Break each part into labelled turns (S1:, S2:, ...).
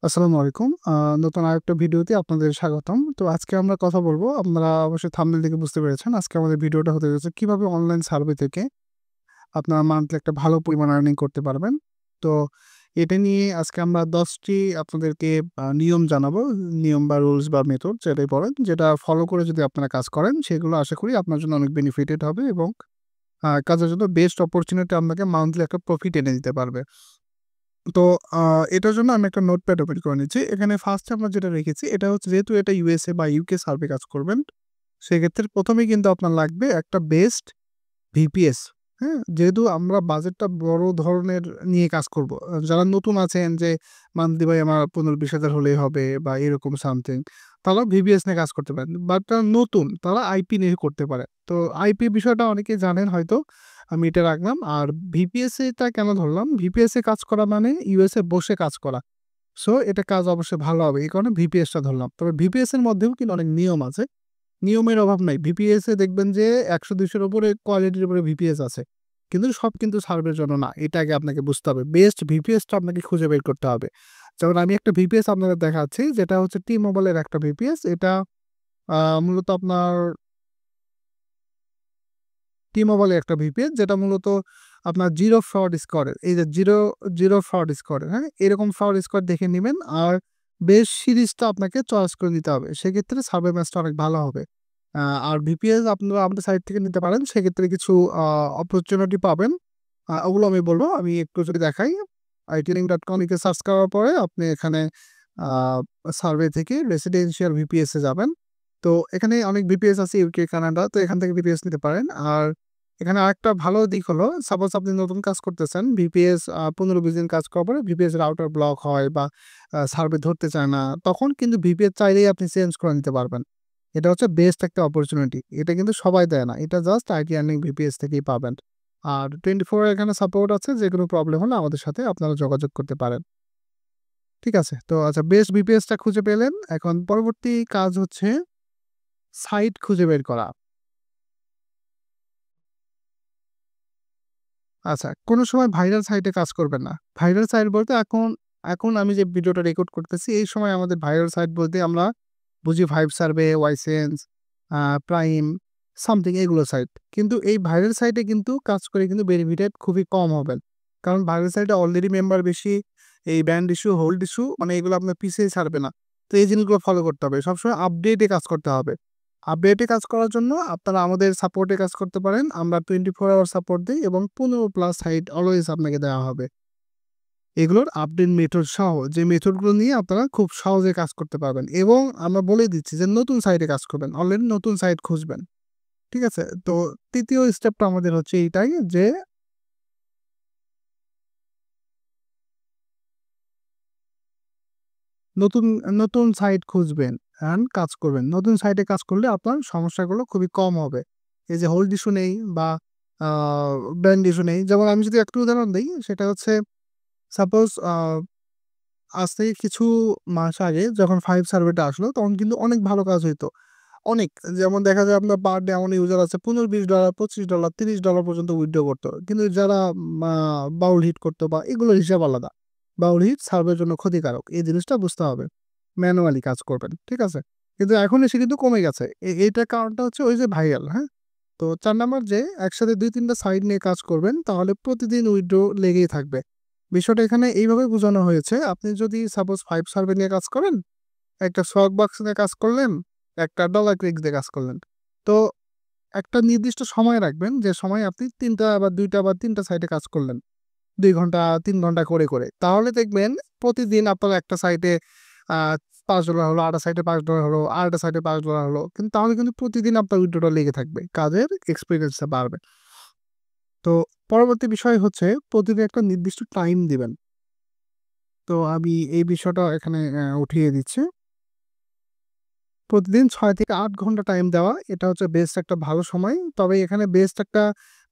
S1: আসসালামু আলাইকুম। নতুন আরেকটা ভিডিওতে আপনাদের স্বাগতম। তো আজকে আমরা কথা বলবো, আপনারা অবশ্যই থাম্বনেল দেখে বুঝতে পেরেছেন। আজকে আমাদের ভিডিওটা হতে যাচ্ছে কিভাবে অনলাইন সার্ভে থেকে আপনারা মান্থলি একটা ভালো পরিমাণ আর্নিং করতে পারবেন। তো এটা নিয়ে আজকে আমরা ১০ টি আপনাদেরকে নিয়ম জানাবো। নিয়ম বা রুলস বা মেথড যেটাই বলেন, যেটা ফলো করে যদি আপনারা কাজ করেন, সেগুলো আশা করি আপনার জন্য অনেক বেনিফিটেড হবে এবং কাজের জন্য বেস্ট অপরচুনিটি আপনাকে মান্থলি একটা প্রফিট এনে দিতে পারবে। তো আ এটার জন্য আমি একটা নোটপ্যাড ওপেন করে নিচ্ছি। এখানে ফার্স্ট এ আমরা যেটা রেখেছি এটা হচ্ছে, যেহেতু এটা ইউএসএ বা ইউকে সার্ভে কাজ করবেন, সেক্ষেত্রে ১ম এই কিন্তু আপনার লাগবে একটা বেস্ট ভিপিএস। হ্যাঁ? যেহেতু আমরা বাজেটটা বড় ধরনের নিয়ে কাজ করব। যারা নতুন আছেন যে মান্থলি ভাই আমার ১৫-২০,০০০ হলেই হবে বা এরকম সামথিং, তারা ভিপিএস নিয়ে কাজ করতে পারেন। বাট যারা নতুন তারা আইপি নিয়ে করতে পারে। তো আইপি বিষয়টা অনেকেই জানেন হয়তো। আমি এটা রাখলাম। আর ভিপিএস টা কেন ধরলাম? ভিপিএস এ কাজ করা মানে ইউএসএ বসে কাজ করা। সো এটা কাজ অবশ্যই ভালো হবে। এই কারণে ভিপিএস টা ধরলাম। তবে ভিপিএস এর মধ্যেও কিন্তু অনেক নিয়ম আছে। নিয়মের অভাব নাই। ভিপিএস এ দেখবেন যে ১০০-২০০ র উপরে কোয়ালিটির উপরে ভিপিএস আছে। কিন্তু সব কিন্তু সার্ভের জন্য না। এটা আগে আপনাকে বুঝতে হবে। বেস্ট ভিপিএস টা আপনাকে খুঁজে বের করতে হবে। যেমন আমি একটা ভিপিএস আপনাদের দেখাচ্ছি, যেটা হচ্ছে টি-মোবাইল এর একটা ভিপিএস। এটা মূলত আপনার টি-মোবাইল এর একটা ভিপিএস, যেটা মূলত আপনার জিরো ফ্রড স্কোরের। এই যে জিরো ফ্রড স্কোরের, হ্যাঁ? এরকম ফ্রড স্কোর দেখে নিবেন। আর বেস্ট সিরিজটা আপনাকে চয়েস করে নিতে হবে। সেক্ষেত্রে সার্ভে ম্যাচটা অনেক ভালো হবে। আর ভিপিএস আপনারা আমাদের সাইট থেকে নিতে পারেন। সেক্ষেত্রে কিছু অপরচুনিটি পাবেন। ওগুলো আমি বলব। আমি একটু যদি দেখাই, itlink.com লিখে সার্চ করার পরে আপনি এখানে আ সার্ভে থেকে রেসিডেন্সিয়াল ভিপিএস এ যাবেন। তো এখানে অনেক ভিপিএস আছে ইউকে, কানাডা। তো এখান থেকে ভিপিএস নিতে পারেন। আর এখানে আরেকটা ভালো দিক হলো, সাপোজ আপনি নতুন কাজ করতেছেন, ভিপিএস ১৫-২০ দিন কাজ করার পরে ভিপিএস রাউটার ব্লক হয় বা সার্ভে ধরতে চায় না, তখন কিন্তু ভিপিএস চাইলেই আপনি চেঞ্জ করে নিতে পারবেন। এটা হচ্ছে বেস্ট একটা অপরচুনিটি। এটা কিন্তু সবাই দেয় না। এটা জাস্ট আইটি আর্নিং ভিপিএস থেকেই পাবেন। আর 24 এখানে সাপোর্ট আছে। যেকোনো প্রবলেম হলে আমাদের সাথে আপনারা যোগাযোগ করতে পারেন। ঠিক আছে? তো আচ্ছা, বেস্ট ভিপিএসটা খুঁজে পেলেন। এখন পরবর্তী কাজ হচ্ছে সাইট খুঁজে বের করা। আচ্ছা, কোনো সময় ভাইরাল সাইটে কাজ করবেন না। ভাইরাল সাইট বলতে এখন আমি যে ভিডিওটা রেকর্ড করতেছি, এই সময় আমাদের ভাইরাল সাইট বলতে আমরা বুঝি ভাইব সার্ভে, ওয়াইসেন্স, আ প্রাইম, সামথিং এগুলো সাইট। কিন্তু এই ভাইরাল সাইটে কিন্তু কাজ করে কিন্তু বেনিফিটেড খুবই কম হবেন। কারণ ভাইরাল সাইটে অলরেডি মেম্বার বেশি, এই ব্যান্ড ইস্যু, হোল্ড ইস্যু মানে এগুলো আপনার পিছিয়ে ছাড়বে না। তো এই জিনিসগুলো ফলো করতে হবে। সবসময় আপডেটে কাজ করতে হবে। আপডেটে কাজ করার জন্য আপনারা আমাদের সাপোর্টে কাজ করতে পারেন। আমরা 24 আওয়ার সাপোর্ট দেই এবং 15+ সাইট অলওয়েজ আপনাকে দেওয়া হবে। এগুলোর আপডেট মেথড সহ, যে মেথডগুলো নিয়ে আপনারা খুব সহজে কাজ করতে পারবেন এবং আমরা বলে দিচ্ছি যে নতুন সাইটে কাজ করবেন। অলরেডি নতুন সাইট খুঁজবেন। ঠিক আছে? তো ৩য় স্টেপটা আমাদের হচ্ছে এইটাই যে নতুন, নতুন সাইট খুঁজবেন অ্যান্ড কাজ করবেন। নতুন সাইটে কাজ করলে আপনার সমস্যাগুলো খুবই কম হবে। এই যে হোল্ড ইস্যু নেই বা আ ব্যান্ড ইস্যু নেই। যেমন আমি যদি একটা উদাহরণ দেই, সেটা হচ্ছে সাপোজ আজ থেকে কিছু মাস আগে যখন 5 সার্ভেটা আসলো, তখন কিন্তু অনেক ভালো কাজ হইতো। অনেক। যেমন দেখা যায় আপনার পার ডে এমন ইউজার আছে $15, $20, $30 পর্যন্ত উইথড্র করত। কিন্তু যারা মা বাউল হিট করত বা এগুলোর হিসাব আলাদা। বাউল হিট সার্ভের জন্য ক্ষতিকারক। এই জিনিসটা বুঝতে হবে। ম্যানুয়ালি কাজ করবেন। ঠিক আছে? কিন্তু এখন এসে কিন্তু কমে গেছে। এইটার কারণটা হচ্ছে ওই যে ভাইরাল, হ্যাঁ? তো ৪ নাম্বার যে একসাথে ২-৩ টা সাইট নিয়ে কাজ করবেন, তাহলে প্রতিদিন উইথড্র লেগেই থাকবে। বিষয়টা এখানে এইভাবে বোঝানো হয়েছে, আপনি যদি সাপোজ 5 সার্ভে নিয়ে কাজ করেন, একটা সোয়াগবাক্স নিয়ে কাজ করলেন, একটা ডলার ক্লিকস দিয়ে কাজ করলেন। তো একটা নির্দিষ্ট সময় রাখবেন, যে সময়ে আপনি ৩ টা বা ২ টা বা ৩ টা সাইটে কাজ করলেন। ২ ঘন্টা ৩ ঘন্টা করে। তাহলে দেখবেন প্রতিদিন আপনার একটা সাইটে আ $৫ হলো, আরেকটা সাইটে $৫ হলো, আরেকটা সাইটে $৫ হলো। কিন্তু তাহলে কিন্তু প্রতিদিন আপনার উইথড্রটা লেগে থাকবে। কাজের এক্সপেরিয়েন্সটা বাড়বে। তো পরবর্তী বিষয় হচ্ছে প্রতিদিন একটা নির্দিষ্ট টাইম দিবেন। তো আমি এই বিষয়টা এখানে উঠিয়ে দিচ্ছি। প্রতিদিন ৬ থেকে ৮ ঘন্টা টাইম দেওয়া, এটা হচ্ছে বেস্ট একটা ভালো সময়। তবে এখানে বেস্ট একটা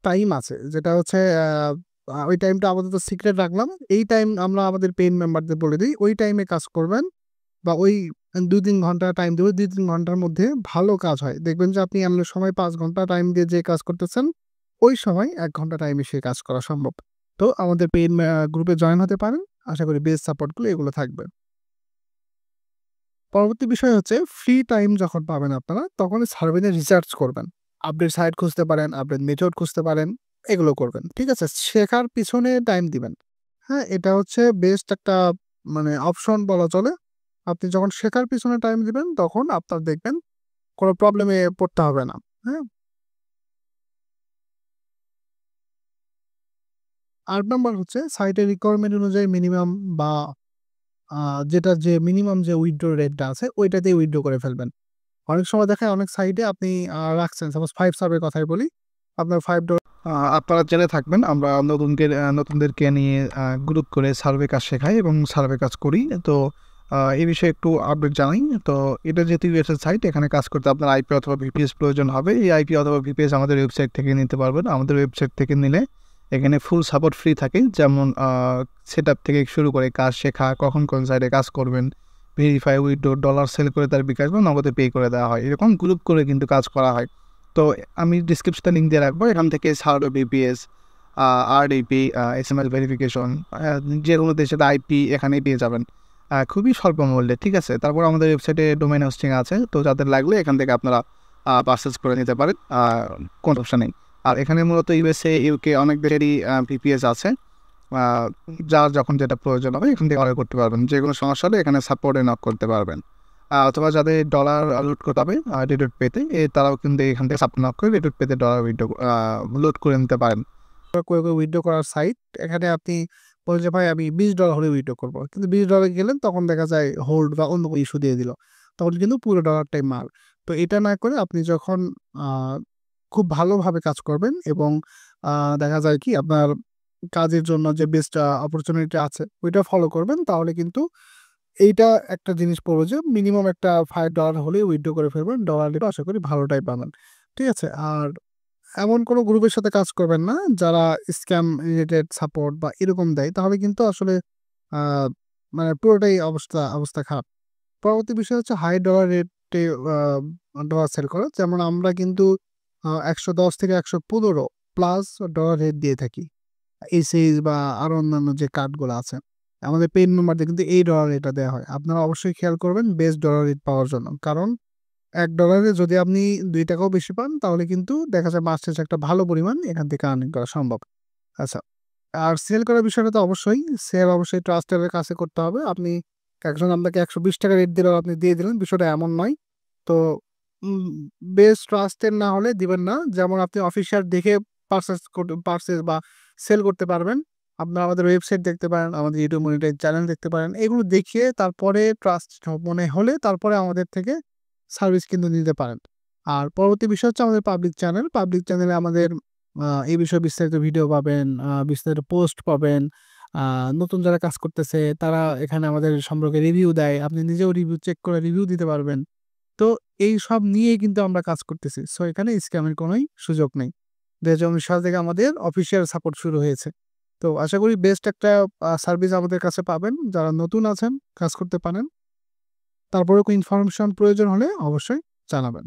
S1: টাইম আছে, যেটা হচ্ছে ওই টাইমটা আপাতত সিক্রেট রাখলাম। এই টাইম আমরা আমাদের পেইড মেম্বারদের বলে দেই। ওই টাইমে কাজ করবেন বা ওই ২-৩ ঘন্টা টাইম দেব। ২-৩ ঘন্টার মধ্যে ভালো কাজ হয়। দেখবেন যে আপনি এমন সময় ৫ ঘন্টা টাইম দিয়ে যে কাজ করতেছেন, ওই সময় ১ ঘন্টা টাইমে সে কাজ করা সম্ভব। তো আমাদের পেইড গ্রুপে জয়েন হতে পারেন। আশা করি বেস্ট সাপোর্ট গুলো এগুলো থাকবে। পরবর্তী বিষয় হচ্ছে ফ্রি টাইম যখন পাবেন আপনারা তখন সার্ভে রিসার্চ করবেন। আপডেট সাইট খুঁজতে পারেন, আপডেট মেথড খুঁজতে পারেন, এগুলো করবেন। ঠিক আছে? শেখার পিছনে টাইম দিবেন। হ্যাঁ? এটা হচ্ছে বেস্ট একটা মানে অপশন বলা চলে। আপনি যখন শেখার পিছনে টাইম দিবেন তখন আপনার দেখবেন কোনো প্রবলেমে পড়তে হবে না। হ্যাঁ? ৮ নাম্বার হচ্ছে সাইটের রিকোয়ারমেন্ট অনুযায়ী মিনিমাম বা আ যেটার যে মিনিমাম যে উইথড্র রেটটা আছে ওইটাতেই উইথড্র করে ফেলবেন। অনেক সময় দেখায় অনেক সাইটে আপনি রাখছেন সাপোজ 5 সাবের কথাই বলি। আপনার $5 আপনারা জেনে থাকবেন আমরা নতুনদেরকে নিয়ে গ্রুপ করে সার্ভে কাজ শেখাই এবং সার্ভে কাজ করি। তো এই বিষয়ে একটু আপডেট জানাই। তো এটা যেহেতু ইউএসএর সাইট এখানে কাজ করতে আপনার আইপি অথবা ভিপিএস প্রয়োজন হবে। এই আইপি অথবা ভিপিএস আমাদের ওয়েবসাইট থেকে নিতে পারবেন। আমাদের ওয়েবসাইট থেকে নিলে এখানে ফুল সাপোর্ট ফ্রি থাকে। যেমন সেটআপ থেকে শুরু করে কাজ শেখা, কখন কোন সাইটে কাজ করবেন, ভেরিফাই, উইথড্র, ডলার সেল করে তার বিকাশ বা নগদে পে করে দেওয়া হয়। এরকম গ্রুপ করে কিন্তু কাজ করা হয়। তো আমি ডিসক্রিপশনে লিঙ্ক দিয়ে রাখবো। এখান থেকে সার্ডো বিপিএস, আরডিপি, এসএমএস ভেরিফিকেশন, যেকোনো দেশের আইপি এখানেই পেয়ে যাবেন খুবই স্বল্প মূল্যে। ঠিক আছে? তারপর আমাদের ওয়েবসাইটে ডোমেইন হোস্টিং আছে। তো যাদের লাগলে এখান থেকে আপনারা পারচেজ করে নিতে পারেন। কোনো সমস্যা নেই। আর এখানে মূলত ইউএসএ, ইউকে অনেক দেশেরই ভিপিএস আছে। আ যার যখন যেটা প্রয়োজন হবে এখান থেকে অর্ডার করতে পারবেন। যেকোনো সমস্যা হলে এখানে সাপোর্টে নক করতে পারবেন। অথবা যাদের ডলার লোড করতে হবে রেডট পেতে তারাও কিন্তু এখান থেকে সাপোর্ট নক করে রেডট পেতে ডলার লোড করে নিতে পারেন। কেউ উইথড্র করার সাইট এখানে আপনি বলেন যে ভাই আমি $20 হলে উইথড্র করব। কিন্তু $20 গেলেন তখন দেখা যায় হোল্ড বা অন্য কোনো ইস্যু দিয়ে দিল। তখন কিন্তু পুরো ডলারটাই মার। তো এটা না করে আপনি যখন আ খুব ভালোভাবে কাজ করবেন এবং আ দেখা যায় কি আপনার কাজের জন্য যে বেস্ট অপরচুনিটি আছে ওইটা ফলো করবেন তাহলে কিন্তু এইটা একটা জিনিস পড়বে যে মিনিমাম একটা $5 হলেই উইথড্র করে ফেলবেন। ডলার দিলে আশা করি ভালোটাই পাবেন। ঠিক আছে? আর এমন কোনো গ্রুপের সাথে কাজ করবেন না যারা স্ক্যাম রিলেটেড সাপোর্ট বা এরকম দেয় তাহলে কিন্তু আসলে আ মানে পুরোটাই অবস্থা খারাপ। পরবর্তী বিষয় হচ্ছে হাই ডলার রেটে ডলার সেল করা। যেমন আমরা কিন্তু ১১০ থেকে ১১৫ প্লাস ডলার রেট দিয়ে থাকি। এসএইচ বা আরো অন্যান্য যে কার্ডগুলো আছে। আমাদের পেইড মেম্বারদের কিন্তু এই ডলার রেটটা দেয়া হয়। আপনারা অবশ্যই খেয়াল করবেন বেস্ট ডলার রেট পাওয়ার জন্য। কারণ $১ যদি আপনি ৳২ বেশি পান তাহলে কিন্তু দেখা যায় মাস শেষে একটা ভালো পরিমাণ এখান থেকে আর্নিং করা সম্ভব। আচ্ছা। আর সেল করার বিষয়টা তো অবশ্যই সেল অবশ্যই ট্রাস্টেড এর কাছে করতে হবে। আপনি একজন আপনাকে ৳১২০ রেট দিলেও আপনি দিয়ে দিলেন। বিষয়টা এমন নয়। তো উম বেস্ট ট্রাস্টেড না হলে দিবেন না। যেমন আপনি অফিসিয়াল দেখে পারচেজ বা সেল করতে পারবেন। আপনারা আমাদের ওয়েবসাইট দেখতে পারেন, আমাদের YouTube মনিটাইজ চ্যানেল দেখতে পারেন। এগুলো দেখিয়ে তারপরে ট্রাস্ট মনে হলে তারপরে আমাদের থেকে সার্ভিস কিন্তু নিতে পারেন। আর পরবর্তী বিষয় হচ্ছে আমাদের পাবলিক চ্যানেল। পাবলিক চ্যানেলে আমাদের এই বিষয়ে বিস্তারিত ভিডিও পাবেন, বিস্তারিত পোস্ট পাবেন। আ নতুন যারা কাজ করতেছে তারা এখানে আমাদের সম্পর্কে রিভিউ দেয়। আপনি নিজেও রিভিউ চেক করে রিভিউ দিতে পারবেন। তো এইসব নিয়েই কিন্তু আমরা কাজ করতেছি। সো এখানে স্ক্যামের কোনোই সুযোগ নেই। ২০১৯ সাল থেকে আমাদের অফিসিয়াল সাপোর্ট শুরু হয়েছে। তো আশা করি বেস্ট একটা সার্ভিস আমাদের কাছে পাবেন। যারা নতুন আছেন কাজ করতে পারেন। তারপরেও কোনো ইনফরমেশন প্রয়োজন হলে অবশ্যই জানাবেন।